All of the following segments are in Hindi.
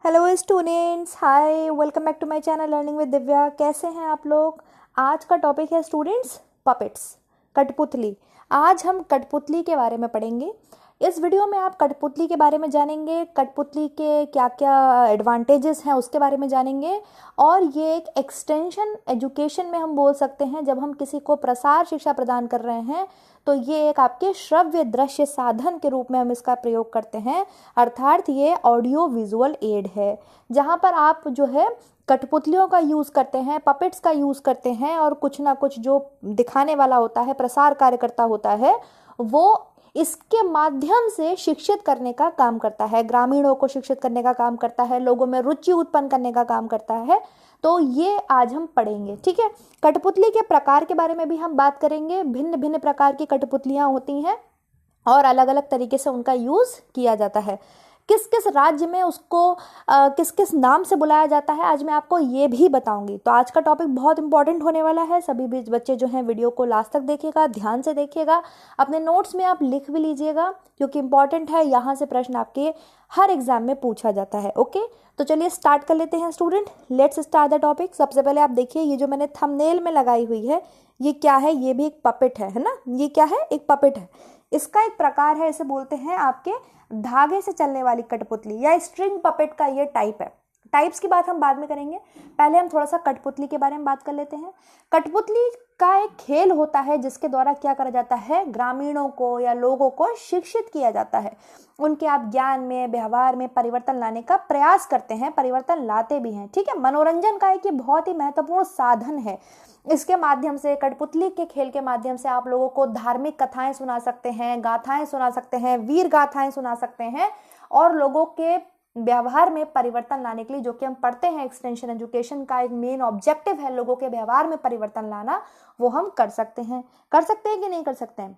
Hello students, hi, welcome back to my channel learning with Divya. कैसे हैं आप लोग। आज का टॉपिक है स्टूडेंट्स पपेट्स, कठपुतली। आज हम कठपुतली के बारे में पढ़ेंगे। इस वीडियो में आप कठपुतली के बारे में जानेंगे, कठपुतली के क्या क्या एडवांटेजेस हैं उसके बारे में जानेंगे। और ये एक एक्सटेंशन एजुकेशन में हम बोल सकते हैं, जब हम किसी को प्रसार शिक्षा प्रदान कर रहे हैं तो ये एक आपके श्रव्य दृश्य साधन के रूप में हम इसका प्रयोग करते हैं। अर्थात ये ऑडियो विजुअल एड है, जहाँ पर आप जो है कठपुतलियों का यूज़ करते हैं, पपेट्स का यूज़ करते हैं, और कुछ ना कुछ जो दिखाने वाला होता है, प्रसार कार्यकर्ता होता है, वो इसके माध्यम से शिक्षित करने का काम करता है, ग्रामीणों को शिक्षित करने का काम करता है, लोगों में रुचि उत्पन्न करने का काम करता है। तो ये आज हम पढ़ेंगे, ठीक है। कठपुतली के प्रकार के बारे में भी हम बात करेंगे। भिन्न भिन्न प्रकार की कठपुतलियाँ होती हैं और अलग अलग तरीके से उनका यूज़ किया जाता है। किस किस राज्य में उसको किस किस नाम से बुलाया जाता है, आज मैं आपको ये भी बताऊंगी। तो आज का टॉपिक बहुत इंपॉर्टेंट होने वाला है। सभी भी बच्चे जो हैं वीडियो को लास्ट तक देखिएगा, ध्यान से देखिएगा, अपने नोट्स में आप लिख भी लीजिएगा क्योंकि इंपॉर्टेंट है। यहाँ से प्रश्न आपके हर एग्जाम में पूछा जाता है। ओके, तो चलिए स्टार्ट कर लेते हैं student. Let's start the topic. सबसे पहले आप देखिए, ये जो मैंने थंबनेल में लगाई हुई है ये क्या है। ये भी एक पपेट है ना। ये क्या है, एक पपेट है। इसका एक प्रकार है, इसे बोलते हैं आपके धागे से चलने वाली कठपुतली या स्ट्रिंग पपेट का ये टाइप है। टाइप्स की बात हम बाद में करेंगे, पहले हम थोड़ा सा कठपुतली के बारे में बात कर लेते हैं। कठपुतली का एक खेल होता है जिसके द्वारा क्या करा जाता है, ग्रामीणों को या लोगों को शिक्षित किया जाता है। उनके आप ज्ञान में, व्यवहार में परिवर्तन लाने का प्रयास करते हैं, परिवर्तन लाते भी हैं, ठीक है। मनोरंजन का एक ये बहुत ही महत्वपूर्ण साधन है। इसके माध्यम से, कठपुतली के खेल के माध्यम से आप लोगों को धार्मिक कथाएं सुना सकते हैं, गाथाएं सुना सकते हैं, वीर गाथाएं सुना सकते हैं, और लोगों के व्यवहार में परिवर्तन लाने के लिए, जो कि हम पढ़ते हैं एक्सटेंशन एजुकेशन का एक मेन ऑब्जेक्टिव है लोगों के व्यवहार में परिवर्तन लाना, वो हम कर सकते हैं। कर सकते हैं कि नहीं कर सकते हैं।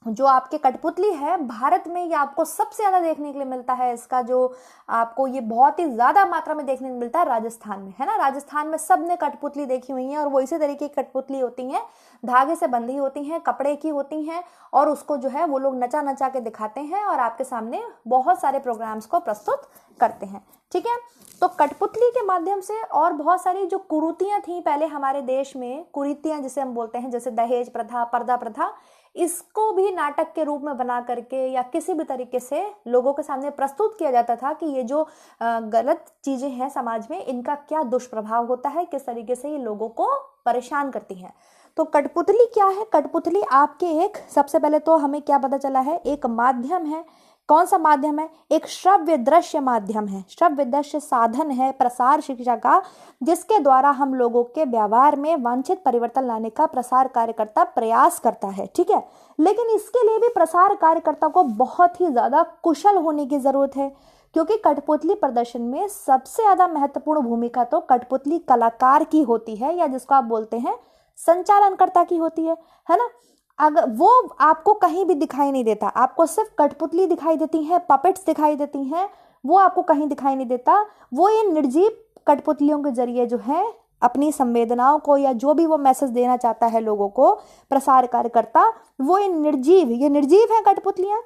जो आपके कठपुतली है, भारत में ये आपको सबसे ज्यादा देखने के लिए मिलता है। इसका जो आपको ये बहुत ही ज्यादा मात्रा में देखने को मिलता है राजस्थान में, है ना। राजस्थान में सबने कठपुतली देखी हुई है, और वो इसी तरीके की कठपुतली होती हैं, धागे से बंधी होती हैं, कपड़े की होती हैं, और उसको जो है वो लोग नचा नचा के दिखाते हैं और आपके सामने बहुत सारे प्रोग्राम्स को प्रस्तुत करते हैं, ठीक है। तो कठपुतली के माध्यम से और बहुत सारी जो कुरीतियां थी पहले हमारे देश में, कुरीतियां जिसे हम बोलते हैं, जैसे दहेज प्रथा, पर्दा प्रथा, इसको भी नाटक के रूप में बना करके या किसी भी तरीके से लोगों के सामने प्रस्तुत किया जाता था कि ये जो गलत चीजें हैं समाज में, इनका क्या दुष्प्रभाव होता है, किस तरीके से ये लोगों को परेशान करती हैं। तो कठपुतली क्या है, कठपुतली आपके एक, सबसे पहले तो हमें क्या पता चला है, एक माध्यम है। कौन सा माध्यम है, एक श्रव्य दृश्य माध्यम है, श्रव्य दृश्य साधन है प्रसार शिक्षा का, जिसके द्वारा हम लोगों के व्यवहार में वांछित परिवर्तन लाने का प्रसार कार्यकर्ता प्रयास करता है, ठीक है। लेकिन इसके लिए भी प्रसार कार्यकर्ता को बहुत ही ज्यादा कुशल होने की जरूरत है, क्योंकि कठपुतली प्रदर्शन में सबसे ज्यादा महत्वपूर्ण भूमिका तो कठपुतली कलाकार की होती है, या जिसको आप बोलते हैं संचालनकर्ता की होती है ना। अगर वो आपको कहीं भी दिखाई नहीं देता, आपको सिर्फ कठपुतली दिखाई देती है, पपेट्स दिखाई देती हैं, वो आपको कहीं दिखाई नहीं देता। वो ये निर्जीव कठपुतलियों के जरिए जो है अपनी संवेदनाओं को, या जो भी वो मैसेज देना चाहता है लोगों को, प्रसार कार्यकर्ता, वो ये निर्जीव है कठपुतलियां,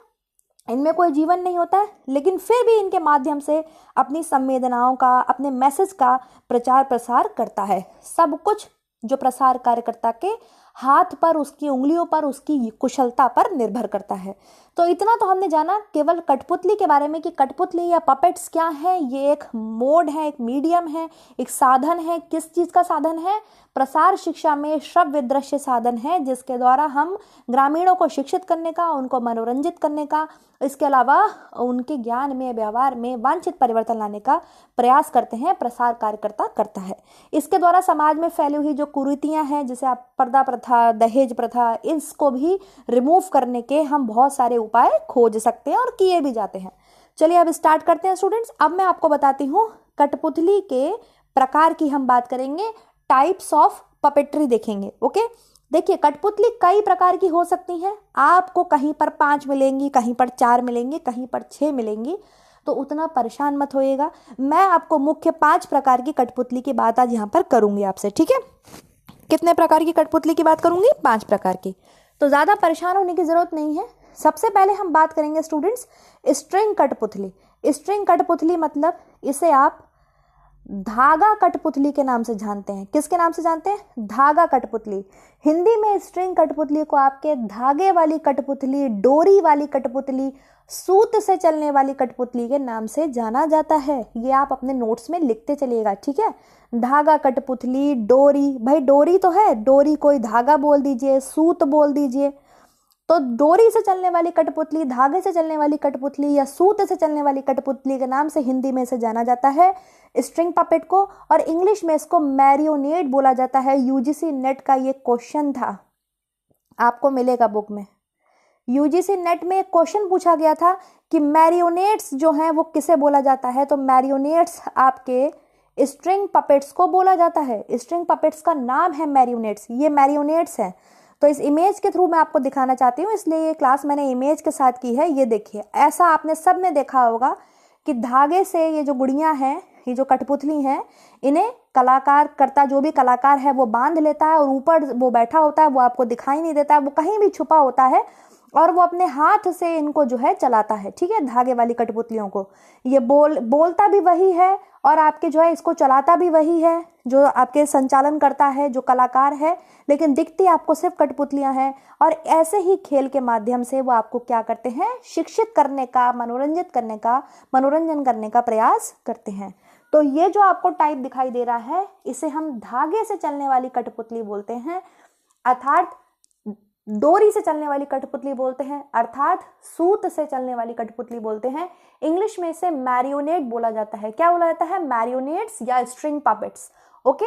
इनमें कोई जीवन नहीं होता है, लेकिन फिर भी इनके माध्यम से अपनी संवेदनाओं का, अपने मैसेज का प्रचार प्रसार करता है। सब कुछ जो प्रसार कार्यकर्ता के हाथ पर, उसकी उंगलियों पर, उसकी कुशलता पर निर्भर करता है। तो इतना तो हमने जाना केवल कठपुतली के बारे में कि कठपुतली या पपेट्स क्या है। ये एक मोड है, एक मीडियम है, एक साधन है। किस चीज का साधन है, प्रसार शिक्षा में श्रव्य दृश्य साधन है, जिसके द्वारा हम ग्रामीणों को शिक्षित करने का, उनको मनोरंजित करने का, इसके अलावा उनके ज्ञान में, व्यवहार में वांछित परिवर्तन लाने का प्रयास करते हैं, प्रसार कार्यकर्ता करता है। इसके द्वारा समाज में फैली हुई जो कुरीतियां हैं, जैसे आप पर्दा प्रथा, दहेज प्रथा, इसको भी रिमूव करने के हम बहुत सारे उपाय खोज सकते हैं और किए भी जाते हैं। चलिए अब स्टार्ट करते हैं स्टूडेंट्स। अब मैं आपको बताती हूँ कठपुतली के प्रकार की हम बात करेंगे, टाइप्स ऑफ पपेट्री देखेंगे। ओके, देखिए कठपुतली कई प्रकार की हो सकती हैं। आपको कहीं पर 5 मिलेंगी, कहीं पर 4 मिलेंगी, कहीं पर 6 मिलेंगी, तो उतना परेशान मत होइएगा। मैं आपको मुख्य 5 प्रकार की कठपुतली की बात आज यहाँ पर करूंगी आपसे, ठीक है। कितने प्रकार की कठपुतली की बात करूंगी, 5 प्रकार की। तो ज्यादा परेशान होने की जरूरत नहीं है। सबसे पहले हम बात करेंगे स्टूडेंट्स स्ट्रिंग कठपुतली। स्ट्रिंग कठपुतली मतलब इसे आप धागा कठपुतली के नाम से जानते हैं। किसके नाम से जानते हैं? धागा कठपुतली। हिंदी में स्ट्रिंग कठपुतली को आपके धागे वाली कठपुतली, डोरी वाली कठपुतली, सूत से चलने वाली कठपुतली के नाम से जाना जाता है। ये आप अपने नोट्स में लिखते चलिएगा, ठीक है। धागा कठपुतली, डोरी, भाई डोरी तो है, डोरी कोई धागा बोल दीजिए, सूत बोल दीजिए। तो डोरी से चलने वाली कठपुतली, धागे से चलने वाली कठपुतली या सूत से चलने वाली कठपुतली के नाम से हिंदी में इसे जाना जाता है स्ट्रिंग पपेट को, और इंग्लिश में इसको मैरियोनेट बोला जाता है। यूजीसी नेट का ये क्वेश्चन था, आपको मिलेगा बुक में। यूजीसी नेट में एक क्वेश्चन पूछा गया था कि मैरियोनेट्स जो हैं वो किसे बोला जाता है, तो मैरियोनेट्स आपके स्ट्रिंग पपेट्स को बोला जाता है। स्ट्रिंग पपेट्स का नाम है मैरियोनेट्स, ये मैरियोनेट्स हैं। तो इस इमेज के थ्रू मैं आपको दिखाना चाहती हूँ, इसलिए ये क्लास मैंने इमेज के साथ की है। ये देखिए, ऐसा आपने सब ने देखा होगा कि धागे से ये जो गुड़ियाँ हैं, ये जो कठपुतली हैं, इन्हें कलाकार करता, जो भी कलाकार है वो बांध लेता है और ऊपर वो बैठा होता है, वो आपको दिखाई नहीं देता है, वो कहीं भी छुपा होता है और वो अपने हाथ से इनको जो है चलाता है, ठीक है, धागे वाली कठपुतलियों को। ये बोलता भी वही है और आपके जो है इसको चलाता भी वही है, जो आपके संचालन करता है, जो कलाकार है, लेकिन दिखती आपको सिर्फ कठपुतलियां हैं। और ऐसे ही खेल के माध्यम से वो आपको क्या करते हैं, शिक्षित करने का, मनोरंजन करने का प्रयास करते हैं। तो ये जो आपको टाइप दिखाई दे रहा है, इसे हम धागे से चलने वाली कठपुतली बोलते हैं, अर्थात डोरी से चलने वाली कठपुतली बोलते हैं, अर्थात सूत से चलने वाली कठपुतली बोलते हैं। इंग्लिश में इसे मैरियोनेट बोला जाता है। क्या बोला जाता है? मैरियोनेट्स या स्ट्रिंग पपेट्स। ओके,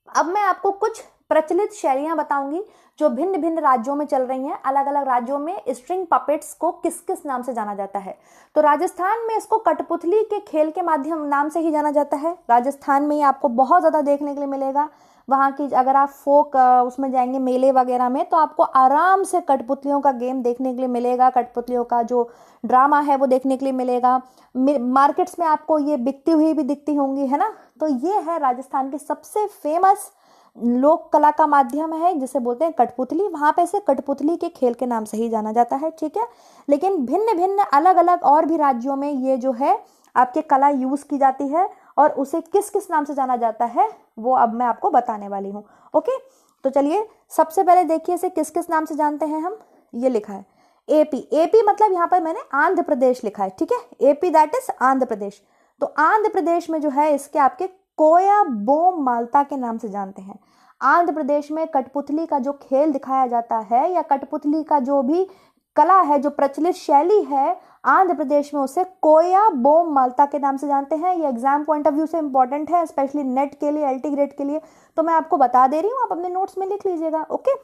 अब मैं आपको कुछ प्रचलित शैलियां बताऊंगी जो भिन्न भिन्न राज्यों में चल रही हैं। अलग अलग राज्यों में स्ट्रिंग पपेट्स को किस किस नाम से जाना जाता है। तो राजस्थान में इसको कठपुतली के खेल के माध्यम नाम से ही जाना जाता है। राजस्थान में ये आपको बहुत ज़्यादा देखने के लिए मिलेगा। वहाँ की अगर आप फोक उसमें जाएंगे, मेले वगैरह में, तो आपको आराम से कठपुतलियों का गेम देखने के लिए मिलेगा, कठपुतलियों का जो ड्रामा है वो देखने के लिए मिलेगा। मार्केट्स में आपको ये बिकती हुई भी दिखती होंगी, है ना। तो ये है राजस्थान की सबसे फेमस लोक कला का माध्यम है जिसे बोलते हैं कठपुतली। वहां पे इसे कठपुतली के खेल के नाम से ही जाना जाता है, ठीक है। लेकिन भिन्न भिन्न अलग अलग और भी राज्यों में ये जो है आपके कला यूज की जाती है और उसे किस किस नाम से जाना जाता है वो अब मैं आपको बताने वाली हूँ। ओके, तो चलिए सबसे पहले देखिए इसे किस किस नाम से जानते हैं हम। ये लिखा है एपी। एपी मतलब यहाँ पर मैंने आंध्र प्रदेश लिखा है, ठीक है। AP that is Andhra Pradesh. तो आंध्र प्रदेश में जो है इसके आपके कोया बोम माल्ता के नाम से जानते हैं। आंध्र प्रदेश में कठपुतली का जो खेल दिखाया जाता है या कठपुतली का जो भी कला है, जो प्रचलित शैली है, आंध्र प्रदेश में उसे कोया बोम माल्ता के नाम से जानते हैं। ये एग्जाम पॉइंट ऑफ व्यू से इंपॉर्टेंट है, स्पेशली नेट के लिए, एलटी ग्रेड के लिए। तो मैं आपको बता दे रही हूँ, आप अपने नोट्स में लिख लीजिएगा। ओके,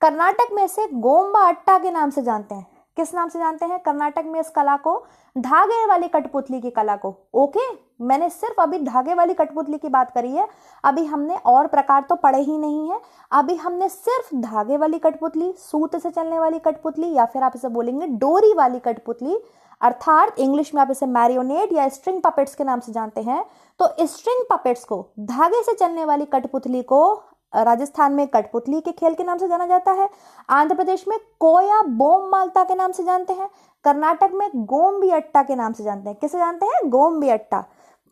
कर्नाटक में इसे गोम्बा अट्टा के नाम से जानते हैं। किस नाम से जानते हैं? कर्नाटक में इस कला को, धागे वाली कठपुतली की कला को। ओके, मैंने सिर्फ अभी धागे वाली कठपुतली की बात करी है, अभी हमने और प्रकार तो पढ़े ही नहीं है। अभी हमने सिर्फ धागे वाली कठपुतली, सूत से चलने वाली कठपुतली, या फिर आप इसे बोलेंगे डोरी वाली कठपुतली, अर्थात इंग्लिश में आप इसे मैरियोनेट या स्ट्रिंग पपेट्स के नाम से जानते हैं। तो स्ट्रिंग पपेट्स को, धागे से चलने वाली कठपुतली को राजस्थान में कठपुतली के खेल के नाम से जाना जाता है। आंध्र प्रदेश में कोया बोम माल्ता के नाम से जानते हैं। कर्नाटक में गोम्बी अट्टा के नाम से जानते हैं। किसे जानते हैं? गोम्बी अट्टा।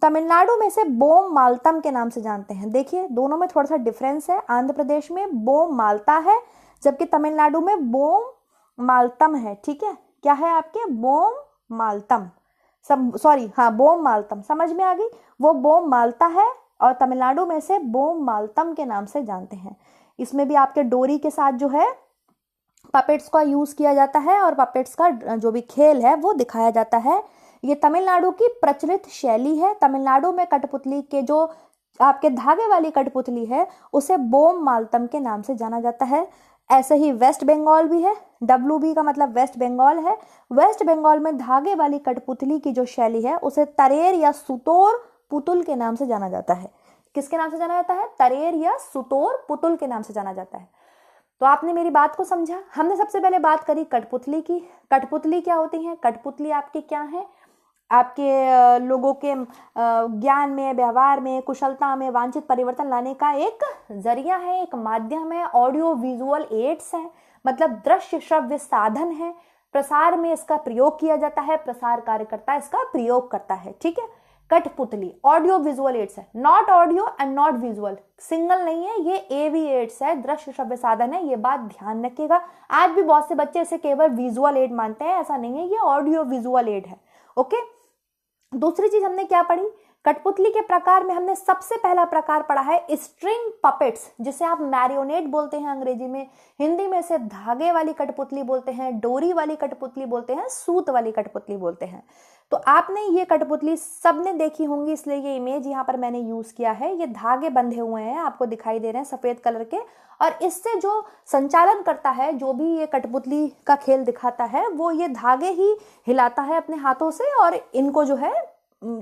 तमिलनाडु में इसे बोम माल्तम के नाम से जानते हैं। देखिए दोनों में थोड़ा सा डिफरेंस है। आंध्र प्रदेश में बोम माल्ता है, जबकि तमिलनाडु में बोम माल्तम है, ठीक है। क्या है आपके? बोम माल्तम, बोम माल्तम, समझ में आ गई। वो बोम माल्ता है और तमिलनाडु में से बोम माल्तम के नाम से जानते हैं। इसमें भी आपके डोरी के साथ जो है पपेट्स का यूज किया जाता है और पपेट्स का जो भी खेल है वो दिखाया जाता है। ये तमिलनाडु की प्रचलित शैली है। तमिलनाडु में कठपुतली के जो आपके धागे वाली कठपुतली है उसे बोम माल्तम के नाम से जाना जाता है। ऐसे ही वेस्ट बंगाल भी है। WB का मतलब वेस्ट बंगाल है। वेस्ट बंगाल में धागे वाली कठपुतली की जो शैली है उसे तरेर या सुतोर पुतुल के नाम से जाना जाता है। किसके नाम से जाना जाता है? तरेर या सुतोर पुतुल के नाम से जाना जाता है। तो आपने मेरी बात को समझा। हमने सबसे पहले बात करी कठपुतली की। कठपुतली क्या होती है? कठपुतली आपकी क्या है? आपके लोगों के ज्ञान में, व्यवहार में, कुशलता में वांछित परिवर्तन लाने का एक जरिया है, एक माध्यम है। ऑडियो विजुअल एड्स है, मतलब दृश्य श्रव्य साधन है। प्रसार में इसका प्रयोग किया जाता है, प्रसार कार्यकर्ता इसका प्रयोग करता है। ठीक है, कठपुतली ऑडियो विजुअल एड्स है, not audio and not visual, single नहीं है, ये एवी एड्स है, दृश्य श्रव्य साधन है, ये बात ध्यान रखिएगा। आज भी बहुत से बच्चे इसे केवल विजुअल एड मानते हैं, ऐसा नहीं है, ये ऑडियो विजुअल एड है। ओके, दूसरी चीज हमने क्या पढ़ी, कठपुतली के प्रकार में हमने सबसे पहला प्रकार पढ़ा है स्ट्रिंग पपेट्स, जिसे आप मैरियोनेट बोलते हैं अंग्रेजी में, हिंदी में इसे धागे वाली कठपुतली बोलते हैं, डोरी वाली कठपुतली बोलते हैं, सूत वाली कठपुतली बोलते हैं। तो आपने ये कठपुतली सबने देखी होंगी, इसलिए ये इमेज यहाँ पर मैंने यूज किया है। ये धागे बंधे हुए हैं, आपको दिखाई दे रहे हैं सफेद कलर के, और इससे जो संचालन करता है, जो भी ये कठपुतली का खेल दिखाता है, वो ये धागे ही हिलाता है अपने हाथों से और इनको जो है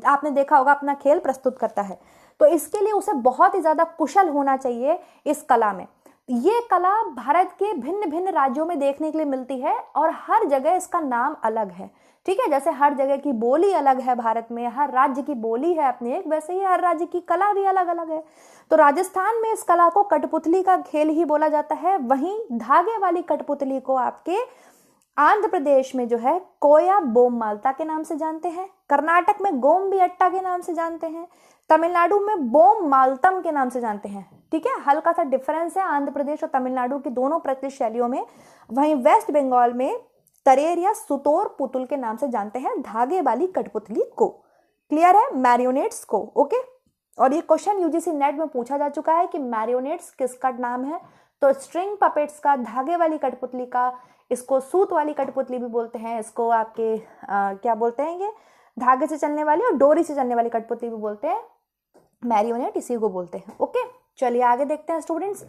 आपने देखा होगा अपना खेल प्रस्तुत करता है। तो इसके लिए उसे बहुत ही ज्यादा कुशल होना चाहिए इस कला में। ये कला भारत के भिन्न भिन्न राज्यों में देखने के लिए मिलती है और हर जगह इसका नाम अलग है। ठीक है, जैसे हर जगह की बोली अलग है भारत में, हर राज्य की बोली है अपनी एक, वैसे ही हर राज्य की कला भी अलग अलग है। तो राजस्थान में इस कला को कठपुतली का खेल ही बोला जाता है। वहीं धागे वाली कठपुतली को आपके आंध्र प्रदेश में जो है कोया बोम माल्ता के नाम से जानते हैं, कर्नाटक में गोम्बी अट्टा के नाम से जानते हैं, तमिलनाडु में बोम माल्तम के नाम से जानते हैं। ठीक है, हल्का सा डिफरेंस है आंध्र प्रदेश और तमिलनाडु की दोनों प्रचलित शैलियों में। वहीं वेस्ट बंगाल में तरेर या सुतोर पुतुल के नाम से जानते हैं धागे वाली कठपुतली को। क्लियर है, मैरियोनेट्स को। ओके, और ये क्वेश्चन यूजीसी नेट में पूछा जा चुका है कि मैरियोनेट्स किसका नाम है, तो स्ट्रिंग पपेट्स का, धागे वाली कठपुतली का, इसको सूत वाली कठपुतली भी बोलते हैं, इसको आपके क्या बोलते हैं, ये धागे से चलने वाली और डोरी से चलने वाली कठपुतली भी बोलते हैं, मैरियोनेट इसी को बोलते हैं। ओके, चलिए आगे देखते हैं स्टूडेंट्स।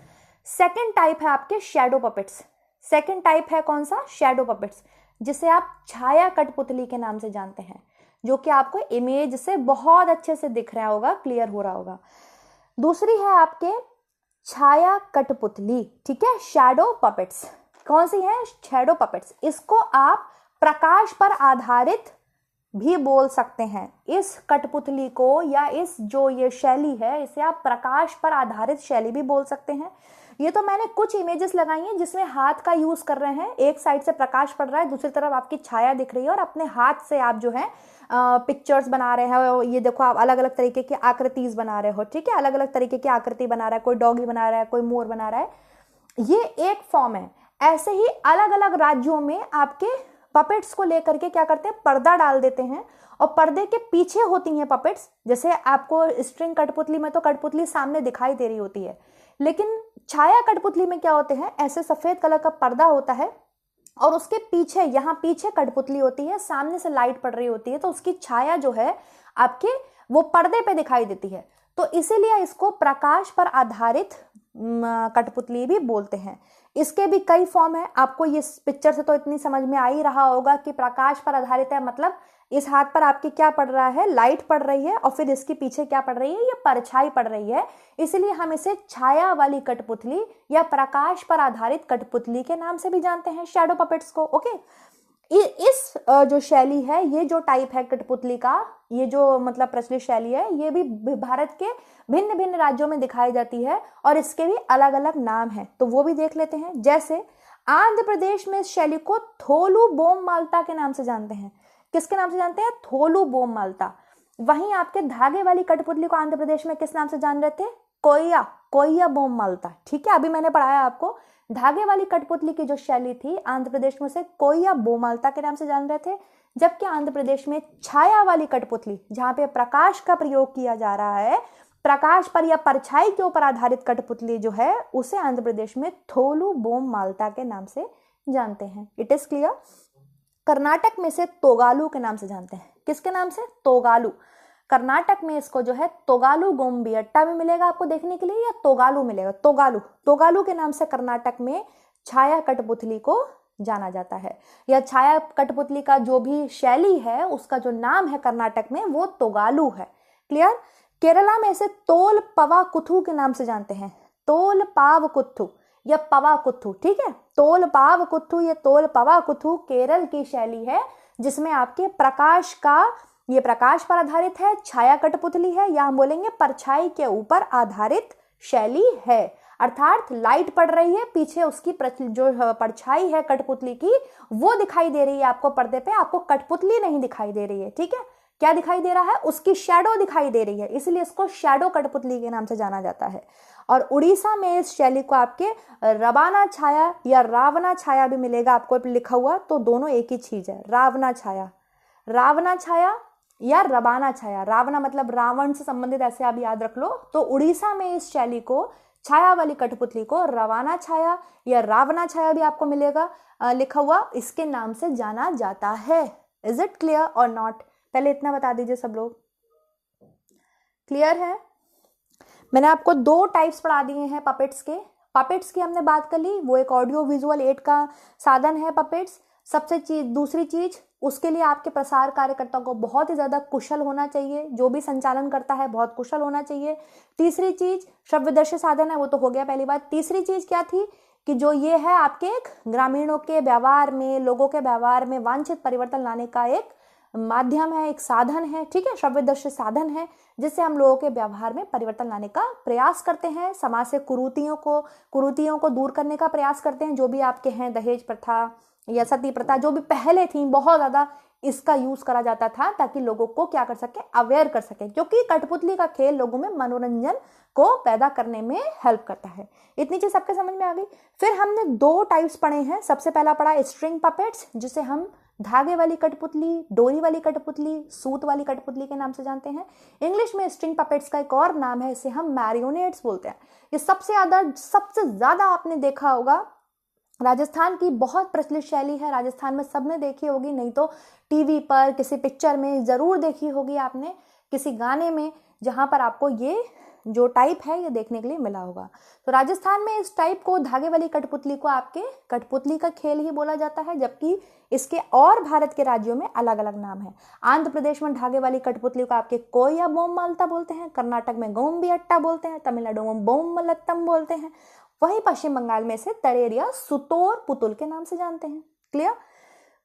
सेकंड टाइप है आपके शैडो पपेट्स। सेकंड टाइप है कौन सा, शैडो पपेट्स, जिसे आप छाया कठपुतली के नाम से जानते हैं, जो कि आपको इमेज से बहुत अच्छे से दिख रहा होगा, क्लियर हो रहा होगा। दूसरी है आपके छाया कठपुतली। ठीक है, शैडो पपेट्स कौन सी है, शैडो पपेट्स। इसको आप प्रकाश पर आधारित भी बोल सकते हैं। इस कठपुतली को या इस जो ये शैली है, इसे आप प्रकाश पर आधारित शैली भी बोल सकते हैं। ये तो मैंने कुछ इमेजेस लगाई हैं जिसमें हाथ का यूज कर रहे हैं, एक साइड से प्रकाश पड़ रहा है, दूसरी तरफ आपकी छाया दिख रही है और अपने हाथ से आप जो है पिक्चर्स बना रहे हैं। ये देखो आप अलग अलग तरीके की आकृतिज बना रहे हो। ठीक है, अलग अलग तरीके की आकृति बना रहा है, कोई डॉगी बना रहा है, कोई मोर बना रहा है, ये एक फॉर्म है। ऐसे ही अलग अलग राज्यों में आपके पपेट्स को लेकर के क्या करते हैं, पर्दा डाल देते हैं और पर्दे के पीछे होती हैं पपेट्स। जैसे आपको स्ट्रिंग कठपुतली में तो कठपुतली सामने दिखाई दे रही होती है, लेकिन छाया कठपुतली में क्या होते हैं, ऐसे सफेद कलर का पर्दा होता है और उसके पीछे, यहाँ पीछे कठपुतली होती है, सामने से लाइट पड़ रही होती है, तो उसकी छाया जो है आपके वो पर्दे पे दिखाई देती है। तो इसीलिए इसको प्रकाश पर आधारित कठपुतली भी बोलते हैं। इसके भी कई फॉर्म है, आपको ये पिक्चर से तो इतनी समझ में आ ही रहा होगा कि प्रकाश पर आधारित है, मतलब इस हाथ पर आपकी क्या पड़ रहा है, लाइट पड़ रही है और फिर इसके पीछे क्या पड़ रही है, ये परछाई पड़ रही है, इसलिए हम इसे छाया वाली कठपुतली या प्रकाश पर आधारित कठपुतली के नाम से भी जानते हैं, शैडो पपेट्स को। ओके, इस जो शैली है, ये जो टाइप है कठपुतली का, ये जो मतलब प्रचलित शैली है, ये भी भारत के भिन्न भिन्न राज्यों में दिखाई जाती है और इसके भी अलग अलग नाम हैं, तो वो भी देख लेते हैं। जैसे आंध्र प्रदेश में इस शैली को थोलू बोम माल्ता के नाम से जानते हैं। किसके नाम से जानते हैं, थोलू बोम माल्ता। वहीं आपके धागे वाली कठपुतली को आंध्र प्रदेश में किस नाम से जान रहे थे, कोया बोम माल्ता। ठीक है, अभी मैंने पढ़ाया आपको, धागे वाली कठपुतली की जो शैली थी आंध्र प्रदेश में उसे कोया बोमाल्ता के नाम से जान रहे थे, जबकि आंध्र प्रदेश में छाया वाली कठपुतली, जहां पे प्रकाश का प्रयोग किया जा रहा है, प्रकाश पर या परछाई के ऊपर आधारित कठपुतली जो है, उसे आंध्र प्रदेश में थोलू बोम माल्ता के नाम से जानते हैं। It is clear. कर्नाटक में से तोगालू के नाम से जानते हैं। किसके नाम से, तोगालू। कर्नाटक में इसको जो है तोगालू गोम्बी अट्टा भी मिलेगा आपको देखने के लिए, या तोगालू मिलेगा, तोगालू के नाम से कर्नाटक में छाया कठपुतली को जाना जाता है, या छाया कठपुतली का जो भी शैली है उसका जो नाम है कर्नाटक में वो तोगालू है। क्लियर। केरला में इसे तोल पवा कुथू के नाम से जानते हैं, तोल पाव कुथू या पवा कुथू। ठीक है, तोल पाव कुथू या तोल पवा कुथू केरल की शैली है, जिसमें आपके प्रकाश का, ये प्रकाश पर आधारित है, छाया कठपुतली है, या हम बोलेंगे परछाई के ऊपर आधारित शैली है। अर्थात लाइट पड़ रही है, पीछे उसकी जो परछाई है कठपुतली की वो दिखाई दे रही है आपको पर्दे पे, आपको कठपुतली नहीं दिखाई दे रही है। ठीक है, क्या दिखाई दे रहा है? उसकी शैडो दिखाई दे रही है, इसलिए इसको शैडो कठपुतली के नाम से जाना जाता है। और उड़ीसा में इस शैली को आपके रवाना छाया या रावना छाया भी मिलेगा आपको लिखा हुआ, तो दोनों एक ही चीज है। रावना छाया, रावना छाया या रवाना छाया, रावना मतलब रावण से संबंधित, ऐसे आप याद रख लो। तो उड़ीसा में इस शैली को, छाया वाली कठपुतली को रवाना छाया या रावना छाया भी आपको मिलेगा लिखा हुआ, इसके नाम से जाना जाता है। इज इट क्लियर और नॉट? पहले इतना बता दीजिए सब लोग, क्लियर है? मैंने आपको 2 टाइप्स पढ़ा दिए हैं पपेट्स के। पपेट्स की हमने बात कर ली, वो एक ऑडियो विजुअल एड का साधन है पपेट्स। दूसरी चीज, उसके लिए आपके प्रसार कार्यकर्ता को बहुत ही ज्यादा कुशल होना चाहिए, जो भी संचालन करता है बहुत कुशल होना चाहिए। तीसरी चीज श्रव्यदर्शी साधन है, वो तो हो गया पहली बात। तीसरी चीज क्या थी कि जो ये है आपके एक ग्रामीणों के व्यवहार में, लोगों के व्यवहार में वांछित परिवर्तन लाने का एक माध्यम है, एक साधन है। ठीक है, श्रव्यदर्शी साधन है जिससे हम लोगों के व्यवहार में परिवर्तन लाने का प्रयास करते हैं, समाज से कुरीतियों को दूर करने का प्रयास करते हैं। जो भी आपके हैं दहेज प्रथा या सती प्रथा, जो भी पहले थी, बहुत ज्यादा इसका यूज करा जाता था ताकि लोगों को क्या कर सके, अवेयर कर सके, क्योंकि कठपुतली का खेल लोगों में मनोरंजन को पैदा करने में हेल्प करता है। इतनी चीज सबके समझ में आ गई। फिर हमने 2 टाइप्स पढ़े हैं। सबसे पहला पढ़ा स्ट्रिंग पपेट्स, जिसे हम धागे वाली कठपुतली, डोरी वाली कठपुतली, सूत वाली कठपुतली के नाम से जानते हैं। इंग्लिश में स्ट्रिंग पपेट्स का एक और नाम है, इसे हम मैरियोनेट्स बोलते हैं। ये सबसे ज्यादा आपने देखा होगा, राजस्थान की बहुत प्रचलित शैली है, राजस्थान में सबने देखी होगी, नहीं तो टीवी पर किसी पिक्चर में जरूर देखी होगी आपने, किसी गाने में, जहां पर आपको ये जो टाइप है ये देखने के लिए मिला होगा। तो राजस्थान में इस टाइप को, धागे वाली कठपुतली को, आपके कठपुतली का खेल ही बोला जाता है, जबकि इसके और भारत के राज्यों में अलग अलग नाम है। आंध्र प्रदेश में धागे वाली कठपुतली को आपके कोया बोम मालता बोलते हैं, कर्नाटक में गोम्बी अट्टा बोलते हैं, तमिलनाडु में बोम मलत्तम बोलते हैं, वहीं पश्चिम बंगाल में से तरेर या सुतोर पुतुल के नाम से जानते हैं। क्लियर?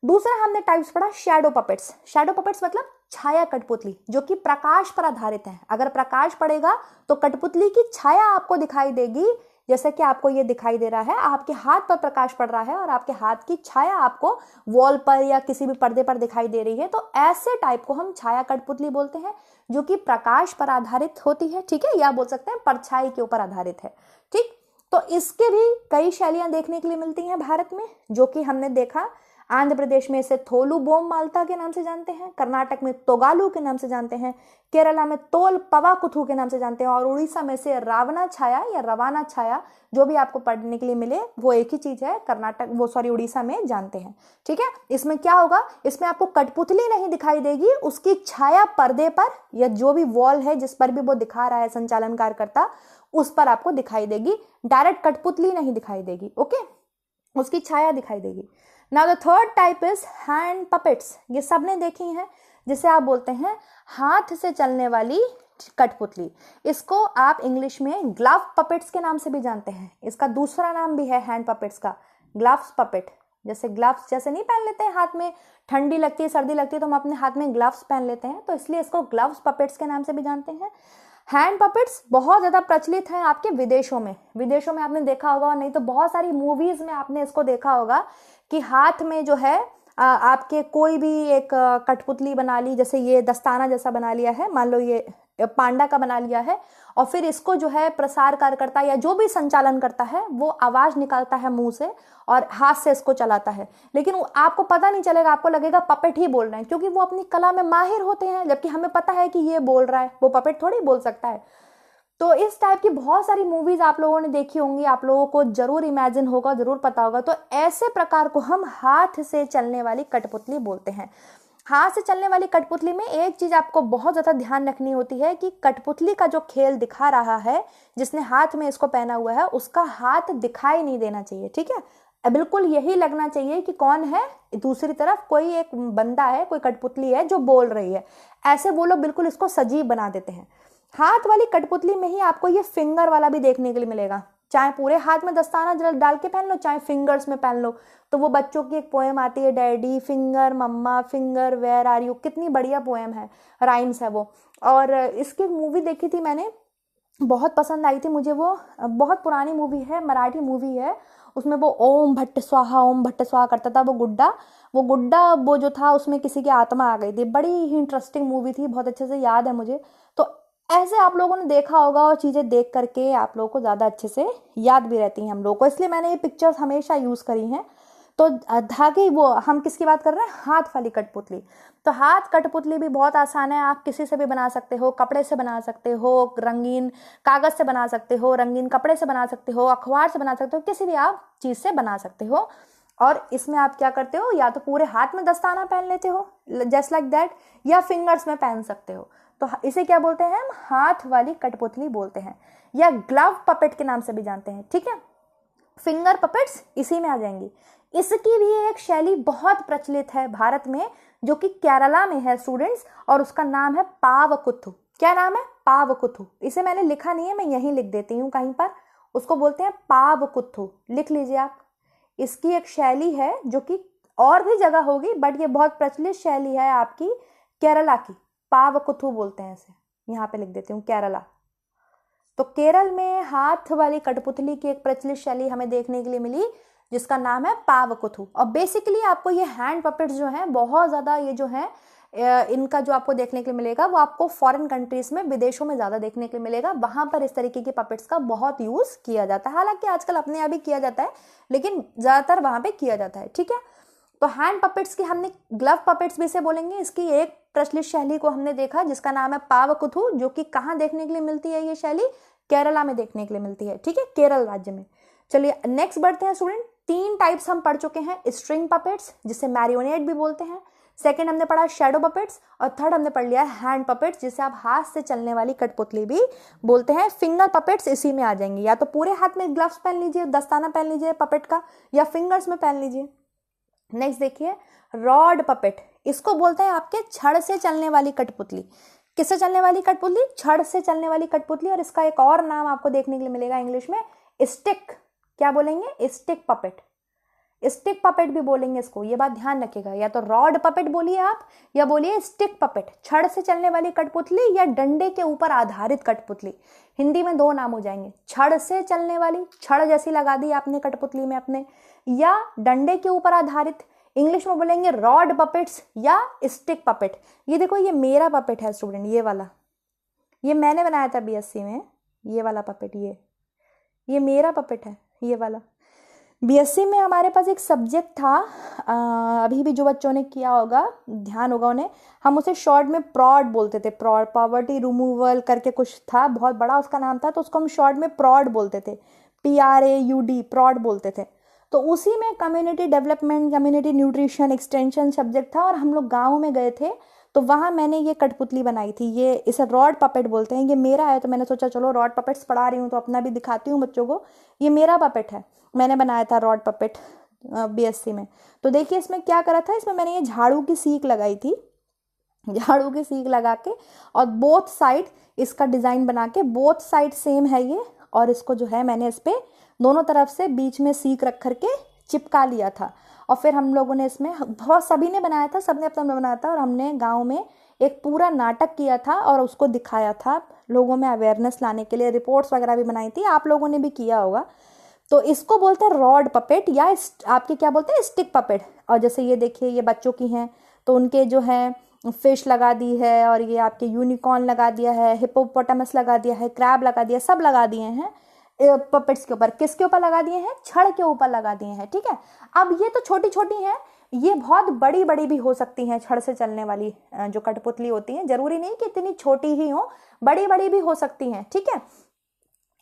दूसरा हमने टाइप्स पढ़ा शैडो पपेट्स। शैडो पपेट्स मतलब छाया कठपुतली, जो कि प्रकाश पर आधारित है। अगर प्रकाश पड़ेगा तो कठपुतली की छाया आपको दिखाई देगी, जैसे कि आपको ये दिखाई दे रहा है, आपके हाथ पर प्रकाश पड़ रहा है और आपके हाथ की छाया आपको वॉल पर या किसी भी पर्दे पर दिखाई दे रही है, तो ऐसे टाइप को हम छाया कठपुतली बोलते हैं, जो कि प्रकाश पर आधारित होती है। ठीक है, या बोल सकते हैं परछाई के ऊपर आधारित है। ठीक, तो इसके भी कई शैलियां देखने के लिए मिलती हैं भारत में, जो कि हमने देखा। आंध्र प्रदेश में इसे थोलू बोम माल्ता के नाम से जानते हैं, कर्नाटक में तोगालू के नाम से जानते हैं, केरला में तोल पवाकुथु के नाम से जानते हैं, और उड़ीसा में से रावना छाया या रवाना छाया, जो भी आपको पढ़ने के लिए मिले वो एक ही चीज है, उड़ीसा में जानते हैं। ठीक है, इसमें क्या होगा, इसमें आपको कठपुतली नहीं दिखाई देगी, उसकी छाया पर्दे पर या जो भी वॉल है जिस पर भी वो दिखा रहा है संचालन कार्यकर्ता, उस पर आपको दिखाई देगी। डायरेक्ट कठपुतली नहीं दिखाई देगी। ओके, उसकी छाया दिखाई देगी। Now the third type is hand puppets. ये सबने देखी हैं, जिसे आप बोलते हैं हाथ से चलने वाली कठपुतली। इसको आप इंग्लिश में ग्लव पपेट्स के नाम से भी जानते हैं। इसका दूसरा नाम भी है हैंड पपेट्स का, ग्लव्स पपेट। जैसे ग्लव्स जैसे नहीं पहन लेते हैं हाथ में, ठंडी लगती है, सर्दी लगती है तो हम अपने हाथ में ग्लव्स पहन लेते हैं, तो इसलिए इसको ग्लव्स पपेट्स के नाम से भी जानते हैं। हैंड पपेट्स बहुत ज्यादा प्रचलित हैं आपके विदेशों में आपने देखा होगा, नहीं तो बहुत सारी मूवीज में आपने इसको देखा होगा कि हाथ में जो है आपके कोई भी एक कठपुतली बना ली, जैसे ये दस्ताना जैसा बना लिया है, मान लो ये पांडा का बना लिया है, और फिर इसको जो है प्रसार कार्यकर्ता या जो भी संचालन करता है वो आवाज निकालता है मुंह से और हाथ से इसको चलाता है, लेकिन आपको पता नहीं चलेगा, आपको लगेगा पपेट ही बोल रहे हैं, क्योंकि वो अपनी कला में माहिर होते हैं, जबकि हमें पता है कि ये बोल रहा है, वो पपेट थोड़ी बोल सकता है। तो इस टाइप की बहुत सारी मूवीज आप लोगों ने देखी होंगी, आप लोगों को जरूर इमेजिन होगा, जरूर पता होगा। तो ऐसे प्रकार को हम हाथ से चलने वाली कठपुतली बोलते हैं। हाथ से चलने वाली कठपुतली में एक चीज आपको बहुत ज्यादा ध्यान रखनी होती है कि कठपुतली का जो खेल दिखा रहा है, जिसने हाथ में इसको पहना हुआ है, उसका हाथ दिखाई नहीं देना चाहिए। ठीक है, बिल्कुल यही लगना चाहिए कि कौन है दूसरी तरफ, कोई एक बंदा है, कोई कठपुतली है जो बोल रही है। ऐसे वो लोग बिल्कुल इसको सजीव बना देते हैं। हाथ वाली कठपुतली में ही आपको ये फिंगर वाला भी देखने के लिए मिलेगा, चाहे पूरे हाथ में दस्ताना डाल के पहन लो, चाहे फिंगर्स में पहन लो। तो वो बच्चों की एक पोएम आती है, daddy finger mamma finger where are you, कितनी बढ़िया पोएम है, राइम्स है वो। और इसकी मूवी देखी थी मैंने, बहुत पसंद आई थी मुझे वो। बहुत पुरानी मूवी है, मराठी मूवी है। उसमें वो ओम भट्ट स्वाहा करता था वो गुड्डा वो जो था उसमें किसी की आत्मा आ गई थी। बड़ी ही इंटरेस्टिंग मूवी थी, बहुत अच्छे से याद है मुझे। तो ऐसे आप लोगों ने देखा होगा और चीज़ें देख करके आप लोगों को ज़्यादा अच्छे से याद भी रहती हैं हम लोग को, इसलिए मैंने ये पिक्चर्स हमेशा यूज़ करी हैं। तो धागे, वो हम किसकी बात कर रहे हैं, हाथ वाली कठपुतली। तो हाथ कठपुतली भी बहुत आसान है, आप किसी से भी बना सकते हो, कपड़े से बना सकते हो, रंगीन कागज से बना सकते हो, रंगीन कपड़े से बना सकते हो, अखबार से बना सकते हो, किसी भी आप चीज से बना सकते हो। और इसमें आप क्या करते हो, या तो पूरे हाथ में दस्ताना पहन लेते हो जस्ट लाइक दैट, या फिंगर्स में पहन सकते हो। तो इसे क्या बोलते हैं, हम हाथ वाली कठपुतली बोलते हैं, या ग्लव पपेट के नाम से भी जानते हैं। ठीक है, फिंगर पपेट्स इसी में आ जाएंगी। इसकी भी एक शैली बहुत प्रचलित है भारत में, जो कि केरला में है स्टूडेंट्स, और उसका नाम है पावकुथु। क्या नाम है, पावकुथु। इसे मैंने लिखा नहीं है, मैं यहीं लिख देती हूँ कहीं पर। उसको बोलते हैं पावकुथु, लिख लीजिए आप। इसकी एक शैली है जो कि और भी जगह होगी, बट ये बहुत प्रचलित शैली है आपकी केरला की। पावकुथु बोलते हैं इसे, यहाँ पे लिख देती हूँ, केरला। तो केरल में हाथ वाली कठपुतली की एक प्रचलित शैली हमें देखने के लिए मिली, जिसका नाम है पावकुथु। और बेसिकली आपको ये हैंड पपेट्स जो हैं बहुत ज़्यादा, ये जो है इनका जो आपको देखने के लिए मिलेगा वो आपको फॉरेन कंट्रीज में, विदेशों में ज़्यादा देखने के लिए मिलेगा। वहाँ पर इस तरीके के पपेट्स का बहुत यूज़ किया जाता है। हालांकि आजकल अपने यहाँ भी किया जाता है, लेकिन ज़्यादातर वहाँ पे किया जाता है। ठीक है, तो हैंड पपेट्स की हमने ग्लव पपेट्स भी से बोलेंगे। इसकी एक प्रचलित शैली को हमने देखा जिसका नाम है पावकुथु, जो कि कहाँ देखने के लिए मिलती है, ये शैली केरला में देखने के लिए मिलती है। ठीक है, केरल राज्य में। चलिए नेक्स्ट बढ़ते हैं स्टूडेंट। 3 टाइप्स हम पढ़ चुके हैं, स्ट्रिंग पपेट्स जिसे मैरियोनेट भी बोलते हैं, सेकंड हमने पढ़ा शैडो पपेट्स, और थर्ड हमने पढ़ लिया हैंड पपेट्स जिसे आप हाथ से चलने वाली कठपुतली भी बोलते हैं। फिंगर पपेट्स इसी में आ जाएंगे, या तो पूरे हाथ में ग्लव्स पहन लीजिए, दस्ताना पहन लीजिए पपेट का, या फिंगर्स में पहन लीजिए। नेक्स्ट देखिए, रॉड पपेट। इसको बोलते हैं आपके छड़ से चलने वाली कठपुतली। किससे चलने वाली कठपुतली, छड़ से चलने वाली कठपुतली। और इसका एक और नाम आपको देखने के लिए मिलेगा इंग्लिश में, स्टिक। क्या बोलेंगे, स्टिक पपेट। स्टिक पपेट भी बोलेंगे इसको, ये बात ध्यान रखिएगा। या तो रॉड पपेट बोलिए आप, या बोलिए स्टिक पपेट। छड़ से चलने वाली कठपुतली या डंडे के ऊपर आधारित कठपुतली। हिंदी में 2 नाम हो जाएंगे, छड़ से चलने वाली, छड़ जैसी लगा दी आपने कठपुतली में अपने, या डंडे के ऊपर आधारित, इंग्लिश में बोलेंगे रॉड पपेट्स या स्टिक पपेट। ये देखो, ये मेरा पपेट है स्टूडेंट, ये वाला, ये मैंने बनाया था बीएससी में। ये वाला पपेट, ये मेरा पपेट है, ये वाला। बीएससी में हमारे पास एक सब्जेक्ट था, अभी भी जो बच्चों ने किया होगा, ध्यान होगा उन्हें, हम उसे शॉर्ट में प्रॉड बोलते थे। प्रॉड, पॉवर्टी रिमूवल करके कुछ था, बहुत बड़ा उसका नाम था, तो उसको हम शॉर्ट में प्रॉड बोलते थे, PRAUD, प्रॉड बोलते थे। तो उसी में community development, community nutrition extension subject था, और हम लोग गाँव में गए थे, तो वहाँ मैंने ये कठपुतली बनाई थी। ये इसे रॉड पपेट बोलते हैं, ये मेरा है, तो मैंने सोचा चलो रॉड पपेट्स पढ़ा रही हूँ तो अपना भी दिखाती हूँ बच्चों को। ये मेरा पपेट है, मैंने बनाया था रॉड पपेट बीएससी में। तो देखिए इसमें क्या करा था, इसमें मैंने ये झाड़ू की सीख लगाई थी, झाड़ू की सीख लगा के, और बोथ साइड इसका डिज़ाइन बना के, बोथ साइड सेम है ये, और इसको जो है मैंने इस पर दोनों तरफ से बीच में सीख रख करके चिपका लिया था। और फिर हम लोगों ने इसमें, बहुत सभी ने बनाया था, सबने अपना बनाया था, और हमने गांव में एक पूरा नाटक किया था और उसको दिखाया था लोगों में अवेयरनेस लाने के लिए। रिपोर्ट्स वगैरह भी बनाई थी, आप लोगों ने भी किया होगा। तो इसको बोलते हैं रॉड पपेट, या आपके क्या बोलते हैं, स्टिक पपेट। और जैसे ये देखिए, ये बच्चों की हैं, तो उनके जो है फिश लगा दी है, और ये आपके यूनिकॉर्न लगा दिया है, हिप्पोपोटामस लगा दिया है, क्रैब लगा दिया, सब लगा दिए हैं पपेट्स के ऊपर। किसके ऊपर लगा दिए हैं, छड़ के ऊपर लगा दिए हैं। ठीक है, अब ये तो छोटी छोटी हैं, ये बहुत बड़ी बड़ी भी हो सकती हैं। छड़ से चलने वाली जो कठपुतली होती हैं, जरूरी नहीं कि इतनी छोटी ही हो, बड़ी बड़ी भी हो सकती हैं। ठीक है,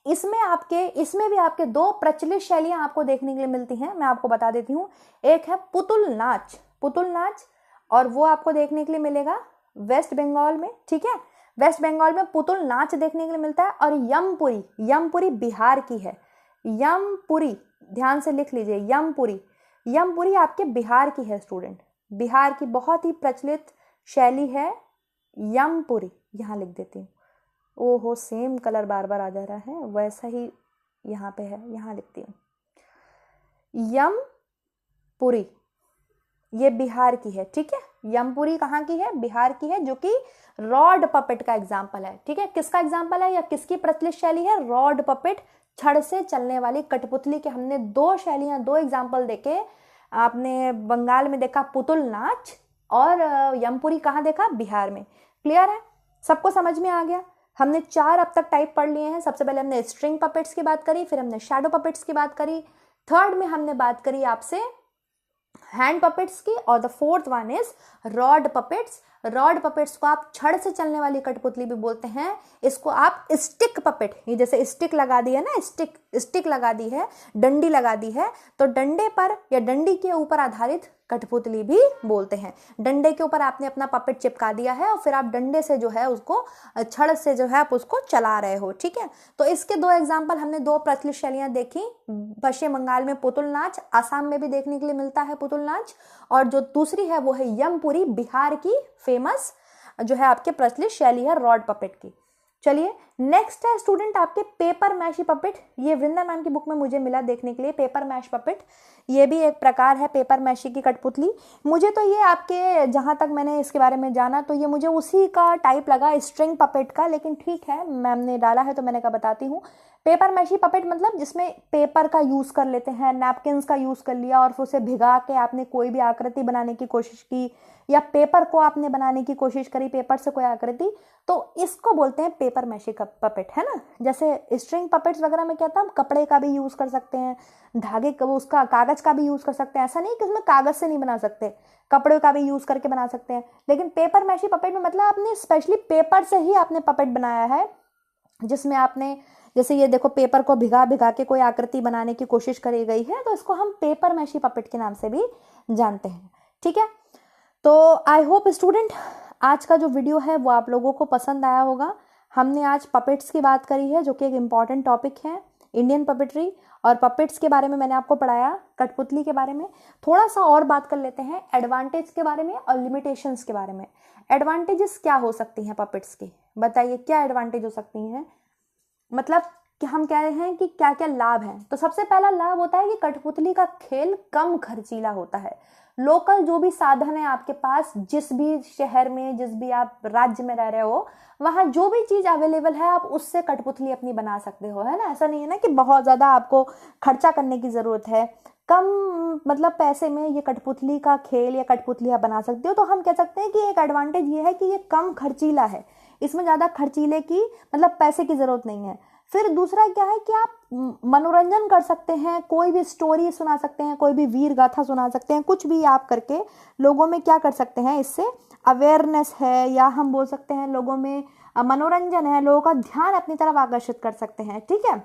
इसमें भी आपके 2 प्रचलित शैलियां आपको देखने के लिए मिलती हैं, मैं आपको बता देती हूँ। एक है पुतुल नाच, और वो आपको देखने के लिए मिलेगा वेस्ट बंगाल में। ठीक है, वेस्ट बंगाल में पुतुल नाच देखने के लिए मिलता है। और यमपुरी बिहार की है, यमपुरी, ध्यान से लिख लीजिए, यमपुरी आपके बिहार की है स्टूडेंट, बिहार की बहुत ही प्रचलित शैली है यमपुरी। यहाँ लिख देती हूँ, ओहो सेम कलर बार बार आ जा रहा है, वैसा ही यहाँ पे है, यहाँ लिखती हूँ, यमपुरी, ये बिहार की है। ठीक है, यमपुरी कहाँ की है? बिहार की है, जो कि रॉड पपेट का एग्जाम्पल है। ठीक है, किसका एग्जाम्पल है या किसकी प्रचलित शैली है? रॉड पपेट, छड़ से चलने वाली कठपुतली के हमने दो शैलियां, दो एग्जाम्पल देखे। आपने बंगाल में देखा पुतुल नाच, और यमपुरी कहाँ देखा? बिहार में। क्लियर है? सबको समझ में आ गया? हमने 4 अब तक टाइप पढ़ लिए हैं। सबसे पहले हमने स्ट्रिंग पपेट्स की बात करी, फिर हमने शैडो पपेट्स की बात करी, थर्ड में हमने बात करी आपसे हैंड पपेट्स की, और the fourth one is rod puppets. Rod puppets को आप छड़ से चलने वाली कठपुतली भी बोलते हैं। इसको आप स्टिक पपेट, ये जैसे स्टिक लगा दी है ना, स्टिक लगा दी है, डंडी लगा दी है, तो डंडे पर या डंडी के ऊपर आधारित कठपुतली भी बोलते हैं। डंडे के ऊपर आपने अपना पपेट चिपका दिया है और फिर आप डंडे से जो है उसको, छड़ से जो है आप उसको चला रहे हो। ठीक है, तो इसके दो एग्जाम्पल हमने, दो प्रचलित शैलियां देखी। पश्चिम बंगाल में पुतुल नाच, आसाम में भी देखने के लिए मिलता है पुतुल नाच, और जो दूसरी है वो है यमपुरी, बिहार की फेमस जो है आपके प्रचलित शैली है रॉड पपेट की। चलिए नेक्स्ट है स्टूडेंट आपके पेपर मैशी पपेट। ये वृंदा मैम की बुक में मुझे मिला देखने के लिए, पेपर मैश पपेट। ये भी एक प्रकार है पेपर मैशी की कठपुतली। मुझे तो ये आपके, जहाँ तक मैंने इसके बारे में जाना, तो ये मुझे उसी का टाइप लगा स्ट्रिंग पपेट का, लेकिन ठीक है मैम ने डाला है तो मैंने कहा बताती हूँ। पेपर मैशी पपेट मतलब जिसमें पेपर का यूज़ कर लेते हैं, नैपकिन्स का यूज़ कर लिया और फिर उसे भिगा के आपने कोई भी आकृति बनाने की कोशिश की, या पेपर को आपने बनाने की कोशिश करी, पेपर से कोई आकृति, तो इसको बोलते हैं पेपर मैशी पपेट, है ना। जैसे स्ट्रिंग पपेट्स वगैरह में क्या था, हम कपड़े का भी यूज़ कर सकते हैं, धागे का, उसका कागज़ का भी यूज़ कर सकते हैं। ऐसा नहीं कि उसमें कागज़ से नहीं बना सकते, कपड़े का भी यूज़ करके बना सकते हैं। लेकिन पेपर मैशी पपेट में मतलब आपने स्पेशली पेपर से ही आपने पपेट बनाया है, जिसमें आपने, जैसे ये देखो पेपर को भिगा भिगा के कोई आकृति बनाने की कोशिश करी गई है, तो इसको हम पेपर मैशी पपेट के नाम से भी जानते हैं। ठीक है, तो आई होप स्टूडेंट आज का जो वीडियो है वो आप लोगों को पसंद आया होगा। हमने आज पपेट्स की बात करी है, जो कि एक इम्पॉर्टेंट टॉपिक है, इंडियन पपेट्री, और पपेट्स के बारे में मैंने आपको पढ़ाया, कठपुतली के बारे में। थोड़ा सा और बात कर लेते हैं एडवांटेज के बारे में और लिमिटेशंस के बारे में। एडवांटेजेस क्या हो सकती हैं पपेट्स की, बताइए क्या एडवांटेज हो सकती हैं, मतलब कि हम कह रहे हैं कि क्या क्या लाभ हैं। तो सबसे पहला लाभ होता है कि कठपुतली का खेल कम खर्चीला होता है। लोकल जो भी साधन है आपके पास, जिस भी शहर में, जिस भी आप राज्य में रह रहे हो, वहाँ जो भी चीज़ अवेलेबल है आप उससे कठपुतली अपनी बना सकते हो, है ना। ऐसा नहीं है ना कि बहुत ज़्यादा आपको खर्चा करने की ज़रूरत है, कम मतलब पैसे में ये कठपुतली का खेल या कठपुतली आप बना सकते हो। तो हम कह सकते हैं कि एक एडवांटेज ये है कि ये कम खर्चीला है, इसमें ज़्यादा खर्चीले की मतलब पैसे की ज़रूरत नहीं है। फिर दूसरा क्या है कि आप मनोरंजन कर सकते हैं, कोई भी स्टोरी सुना सकते हैं, कोई भी वीर गाथा सुना सकते हैं, कुछ भी आप करके लोगों में क्या कर सकते हैं, इससे अवेयरनेस है, या हम बोल सकते हैं लोगों में मनोरंजन है, लोगों का ध्यान अपनी तरफ आकर्षित कर सकते हैं। ठीक है,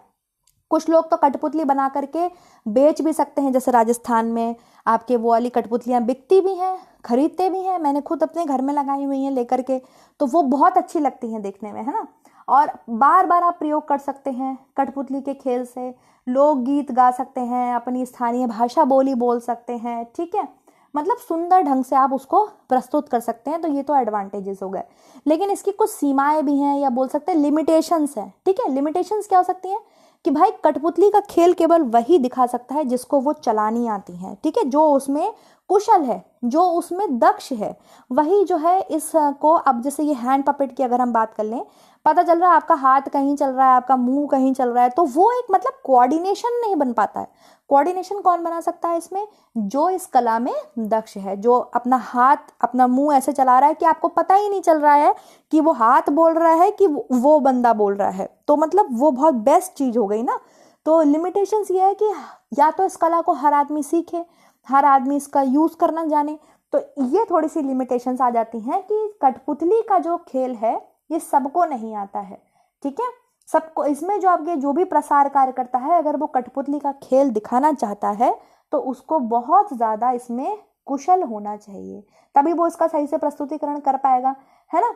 कुछ लोग तो कठपुतली बना करके बेच भी सकते हैं, जैसे राजस्थान में आपके वो वाली कठपुतलियाँ बिकती भी हैं, खरीदते भी हैं। मैंने खुद अपने घर में लगाई हुई हैं लेकर के, तो वो बहुत अच्छी लगती हैं देखने में, है ना। और बार बार आप प्रयोग कर सकते हैं कठपुतली के खेल से, लोकगीत गा सकते हैं, अपनी स्थानीय भाषा बोली बोल सकते हैं। ठीक है, मतलब सुंदर ढंग से आप उसको प्रस्तुत कर सकते हैं। तो ये तो एडवांटेजेस हो गए, लेकिन इसकी कुछ सीमाएं भी हैं, या बोल सकते हैं लिमिटेशंस हैं। ठीक है, लिमिटेशंस क्या हो सकती हैं कि भाई कठपुतली का खेल केवल वही दिखा सकता है जिसको वो चलानी आती है। ठीक है, जो उसमें कुशल है, जो उसमें दक्ष है, वही जो है इसको, अब जैसे ये हैंड पपेट की अगर हम बात कर लें, पता चल रहा है आपका हाथ कहीं चल रहा है, आपका मुंह कहीं चल रहा है, तो वो एक मतलब कोऑर्डिनेशन नहीं बन पाता है। कोऑर्डिनेशन कौन बना सकता है इसमें? जो इस कला में दक्ष है, जो अपना हाथ, अपना मुंह ऐसे चला रहा है कि आपको पता ही नहीं चल रहा है कि वो हाथ बोल रहा है कि वो बंदा बोल रहा है। तो मतलब वो बहुत बेस्ट चीज हो गई ना। तो लिमिटेशंस ये है कि या तो इस कला को हर आदमी सीखे, हर आदमी इसका यूज करना जाने। तो ये थोड़ी सी लिमिटेशंस आ जाती हैं कि कठपुतली का जो खेल है ये सबको नहीं आता है। ठीक है, सबको, इसमें जो आपके जो भी प्रसार कार्य करता है, अगर वो कठपुतली का खेल दिखाना चाहता है तो उसको बहुत ज़्यादा इसमें कुशल होना चाहिए, तभी वो इसका सही से प्रस्तुतिकरण कर पाएगा, है ना।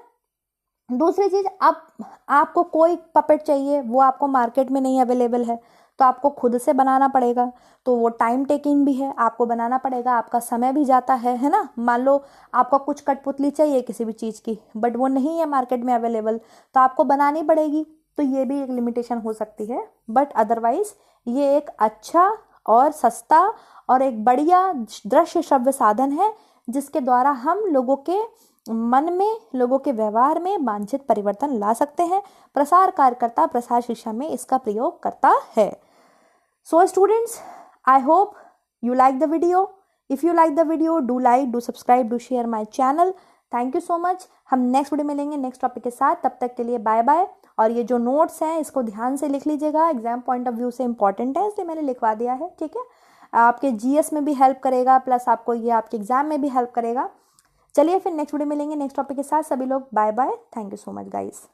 दूसरी चीज़, अब आपको कोई पपेट चाहिए, वो आपको मार्केट में नहीं अवेलेबल है, तो आपको खुद से बनाना पड़ेगा। तो वो टाइम टेकिंग भी है, आपको बनाना पड़ेगा, आपका समय भी जाता है ना। मान लो आपको कुछ कठपुतली चाहिए किसी भी चीज़ की, बट वो नहीं है मार्केट में अवेलेबल, तो आपको बनानी पड़ेगी। तो ये भी एक लिमिटेशन हो सकती है, बट अदरवाइज ये एक अच्छा और सस्ता और एक बढ़िया दृश्य श्रव्य साधन है, जिसके द्वारा हम लोगों के मन में, लोगों के व्यवहार में वांछित परिवर्तन ला सकते हैं। प्रसार कार्यकर्ता प्रसार शिक्षा में इसका प्रयोग करता है। So students, I hope you like the video. If you like the video, do like, do subscribe, do share my channel. Thank you so much. हम नेक्स्ट वीडियो मिलेंगे नेक्स्ट टॉपिक के साथ, तब तक के लिए बाय बाय। और ये जो नोट्स हैं इसको ध्यान से लिख लीजिएगा, एग्जाम पॉइंट ऑफ व्यू से इंपॉर्टेंट है इसलिए मैंने लिखवा दिया है, ठीक है। आपके जीएस में भी हेल्प करेगा, प्लस आपको ये आपके एग्जाम में भी हेल्प करेगा। चलिए फिर नेक्स्ट वीडियो मिलेंगे नेक्स्ट टॉपिक के साथ। सभी लोग bye bye. Thank you so much guys.